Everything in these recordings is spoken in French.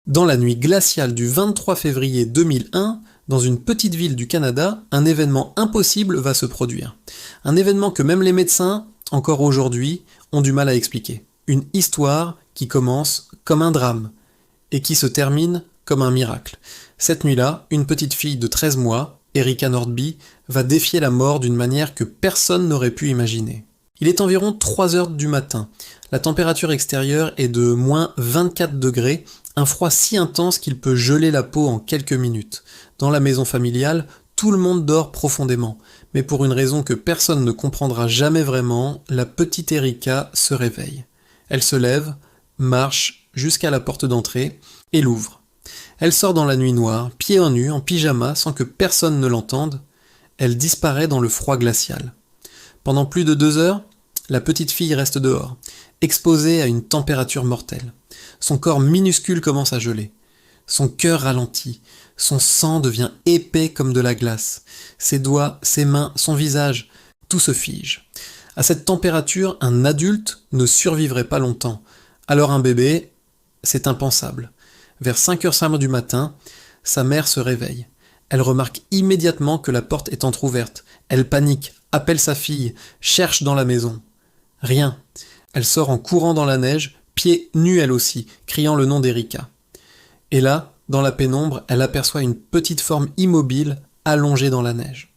Dans la nuit glaciale du 23 février 2001, dans une petite ville du Canada, un événement impossible va se produire. Un événement que même les médecins, encore aujourd'hui, ont du mal à expliquer. Une histoire qui commence comme un drame et qui se termine comme un miracle. Cette nuit-là, une petite fille de 13 mois, Erika Nordby, va défier la mort d'une manière que personne n'aurait pu imaginer. Il est environ 3 heures du matin. La température extérieure est de moins 24 degrés, un froid si intense qu'il peut geler la peau en quelques minutes. Dans la maison familiale, tout le monde dort profondément. Mais pour une raison que personne ne comprendra jamais vraiment, la petite Erika se réveille. Elle se lève, marche jusqu'à la porte d'entrée et l'ouvre. Elle sort dans la nuit noire, pieds nus, en pyjama, sans que personne ne l'entende. Elle disparaît dans le froid glacial. Pendant plus de 2 heures, la petite fille reste dehors, exposée à une température mortelle. Son corps minuscule commence à geler. Son cœur ralentit. Son sang devient épais comme de la glace. Ses doigts, ses mains, son visage, tout se fige. À cette température, un adulte ne survivrait pas longtemps. Alors un bébé, c'est impensable. Vers 5h05 du matin, sa mère se réveille. Elle remarque immédiatement que la porte est entr'ouverte. Elle panique, appelle sa fille, cherche dans la maison. Rien. Elle sort en courant dans la neige, pieds nus elle aussi, criant le nom d'Erika. Et là, dans la pénombre, elle aperçoit une petite forme immobile, allongée dans la neige.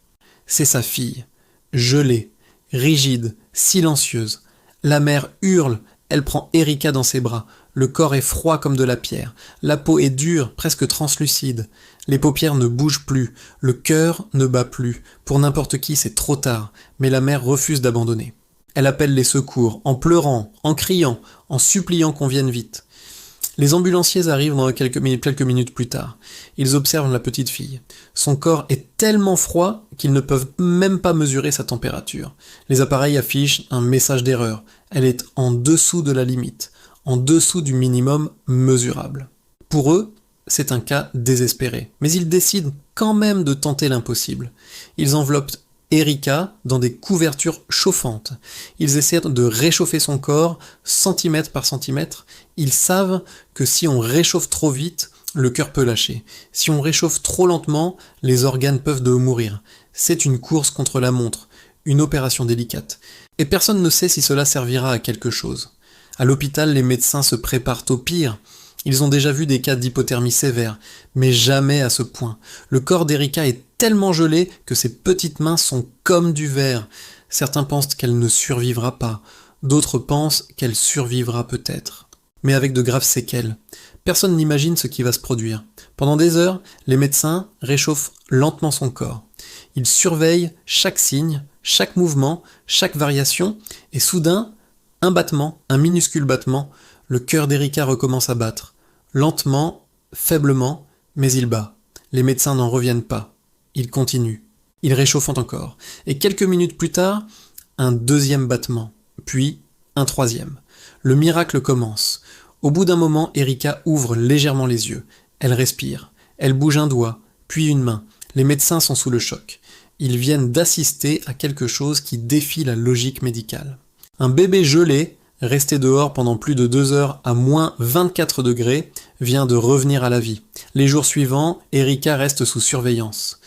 C'est sa fille, gelée, rigide, silencieuse. La mère hurle, elle prend Erika dans ses bras. Le corps est froid comme de la pierre. La peau est dure, presque translucide. Les paupières ne bougent plus. Le cœur ne bat plus. Pour n'importe qui, c'est trop tard. Mais la mère refuse d'abandonner. Elle appelle les secours, en pleurant, en criant, en suppliant qu'on vienne vite. Les ambulanciers arrivent dans quelques minutes plus tard. Ils observent la petite fille. Son corps est tellement froid qu'ils ne peuvent même pas mesurer sa température. Les appareils affichent un message d'erreur. Elle est en dessous de la limite, en dessous du minimum mesurable. Pour eux, c'est un cas désespéré. Mais ils décident quand même de tenter l'impossible. Ils enveloppent Erika dans des couvertures chauffantes. Ils essaient de réchauffer son corps centimètre par centimètre. Ils savent que si on réchauffe trop vite, le cœur peut lâcher. Si on réchauffe trop lentement, les organes peuvent mourir. C'est une course contre la montre, une opération délicate. Et personne ne sait si cela servira à quelque chose. À l'hôpital, les médecins se préparent au pire. Ils ont déjà vu des cas d'hypothermie sévère, mais jamais à ce point. Le corps d'Erika est tellement gelé que ses petites mains sont comme du verre. Certains pensent qu'elle ne survivra pas, d'autres pensent qu'elle survivra peut-être, mais avec de graves séquelles. Personne n'imagine ce qui va se produire. Pendant des heures, les médecins réchauffent lentement son corps. Ils surveillent chaque signe, chaque mouvement, chaque variation, et soudain, un battement, un minuscule battement, le cœur d'Erika recommence à battre. Lentement, faiblement, mais il bat. Les médecins n'en reviennent pas. Ils continuent. Ils réchauffent encore. Et quelques minutes plus tard, un deuxième battement, puis un troisième. Le miracle commence. Au bout d'un moment, Erika ouvre légèrement les yeux. Elle respire. Elle bouge un doigt, puis une main. Les médecins sont sous le choc. Ils viennent d'assister à quelque chose qui défie la logique médicale. Un bébé gelé, resté dehors pendant plus de 2 heures à moins 24 degrés, vient de revenir à la vie. Les jours suivants, Erika reste sous surveillance.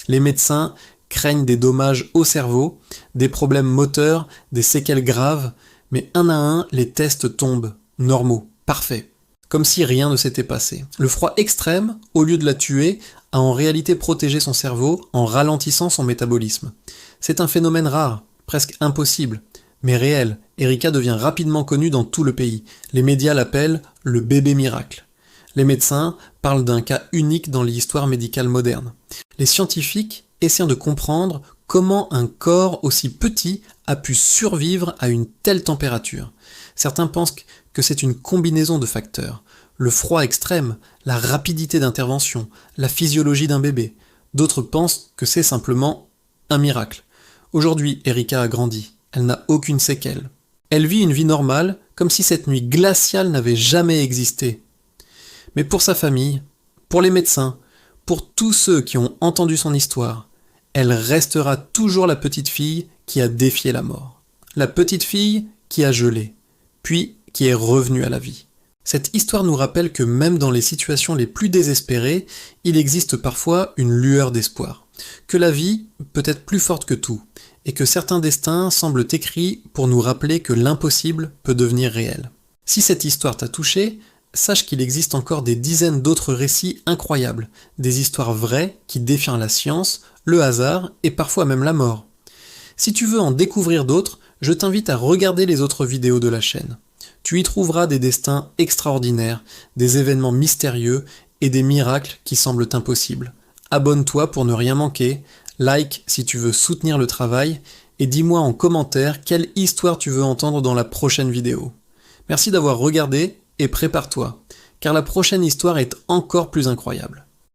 Les médecins craignent des dommages au cerveau, des problèmes moteurs, des séquelles graves, mais un à un, les tests tombent, normaux, parfaits, comme si rien ne s'était passé. Le froid extrême, au lieu de la tuer, a en réalité protégé son cerveau en ralentissant son métabolisme. C'est un phénomène rare, presque impossible, mais réel. Erika devient rapidement connue dans tout le pays. Les médias l'appellent le bébé miracle. Les médecins parlent d'un cas unique dans l'histoire médicale moderne. Les scientifiques essaient de comprendre comment un corps aussi petit a pu survivre à une telle température. Certains pensent que c'est une combinaison de facteurs. Le froid extrême, la rapidité d'intervention, la physiologie d'un bébé. D'autres pensent que c'est simplement un miracle. Aujourd'hui, Erika a grandi. Elle n'a aucune séquelle. Elle vit une vie normale, comme si cette nuit glaciale n'avait jamais existé. Mais pour sa famille, pour les médecins, pour tous ceux qui ont entendu son histoire, elle restera toujours la petite fille qui a défié la mort. La petite fille qui a gelé, puis qui est revenue à la vie. Cette histoire nous rappelle que même dans les situations les plus désespérées, il existe parfois une lueur d'espoir. Que la vie peut être plus forte que tout, et que certains destins semblent écrits pour nous rappeler que l'impossible peut devenir réel. Si cette histoire t'a touché, sache qu'il existe encore des dizaines d'autres récits incroyables, des histoires vraies qui défient la science, le hasard et parfois même la mort. Si tu veux en découvrir d'autres, je t'invite à regarder les autres vidéos de la chaîne. Tu y trouveras des destins extraordinaires, des événements mystérieux et des miracles qui semblent impossibles. Abonne-toi pour ne rien manquer, like si tu veux soutenir le travail, et dis-moi en commentaire quelle histoire tu veux entendre dans la prochaine vidéo. Merci d'avoir regardé et prépare-toi, car la prochaine histoire est encore plus incroyable.